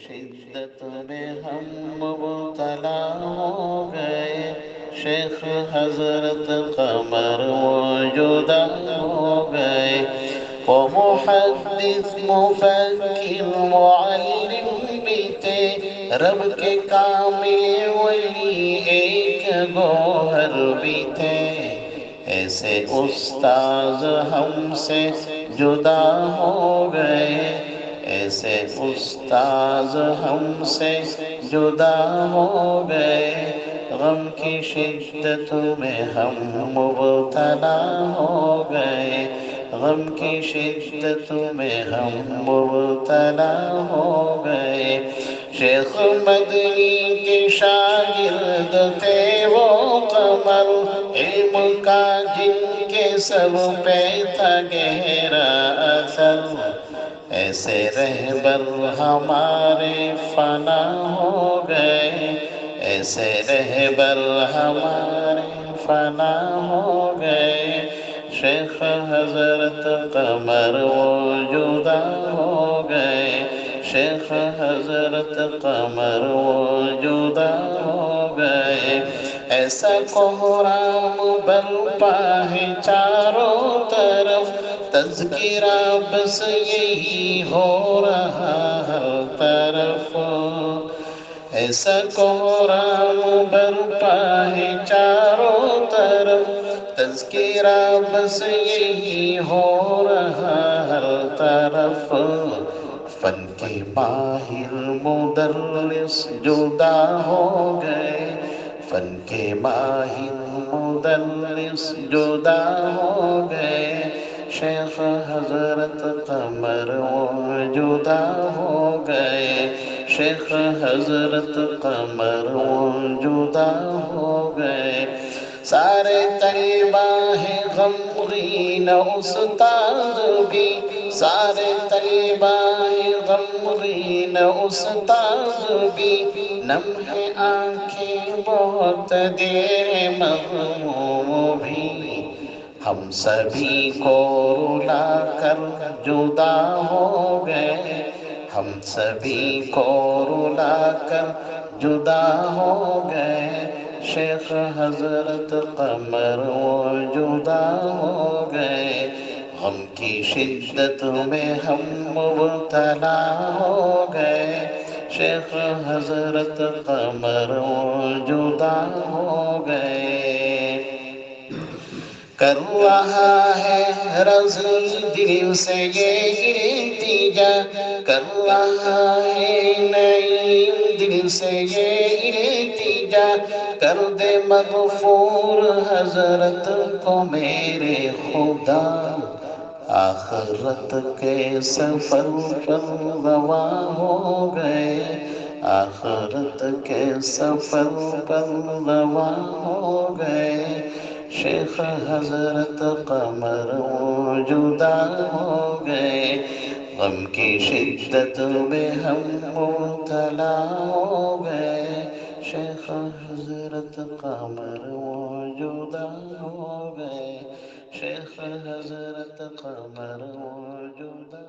شدت میں ہم مبتلا ہو گئے، شیخ حضرت قمر وہ جدا ہو گئے، وہ محدث مفکر معلم بھی تھے، رب کے کامل ولی ایک گوہر بھی تھے، ایسے استاذ ہم سے جدا ہو گئے، ایسے استاذ ہم سے جدا ہو گئے، غم کی شدت میں ہم مبتلا ہو گئے، غم کی شدت میں ہم مبتلا ہو گئے، شیخ مدنی کے شاگرد تھے وہ قمر، علم کا جن کے سب پہ تھا گہرا اثر، ایسے رہبر ہمارے فنا ہو گئے، ایسے رہبر ہمارے فنا ہو گئے، شیخ حضرت قمر وہ جدا ہو گئے، شیخ حضرت قمر وہ جدا ہو گئے، ایسا کوہرام برپا ہے چاروں طرف، تذکرہ بس یہی ہو رہا ہر طرف، ایسا کوہرام برپا ہے چاروں طرف، تذکرہ بس یہی ہو رہا ہر طرف، فن کے ماہر مدرس جدا ہو گئے، فن کے ماہر مدرس جدا ہو گئے، شیخ حضرت قمر وہ جدا ہو گئے، شیخ حضرت قمر وہ جدا ہو گئے، سارے طلبہ ہیں غمگین استاد بھی، سارے طلبہ ہیں غمگین استاد بھی، نم ہے آنکھیں بہت دیر مغموم بھی، ہم سبھی کو رلا کر جدا ہو گئے، ہم سبھی کو رلا کر جدا ہو گئے، شیخ حضرت قمر وہ جدا ہو گئے، غم کی شدت میں ہم مبتلا ہو گئے، شیخ حضرت قمر وہ جدا ہو گئے، کر رہا ہے رضی دل سے یہ التجا، کر رہا ہے نعیم دل سے یہ التجا، کر دے مغفور حضرت کو میرے خدا، آخرت کے سفر پر رواں ہو گئے، آخرت کے سفر پر رواں ہو گئے، شیخ حضرت قمر وہ جدا ہو گئے، غم کی شدت میں ہم مبتلا ہو گئے، شیخ حضرت قمر وہ جدا ہو گئے، شیخ حضرت قمر وہ جدا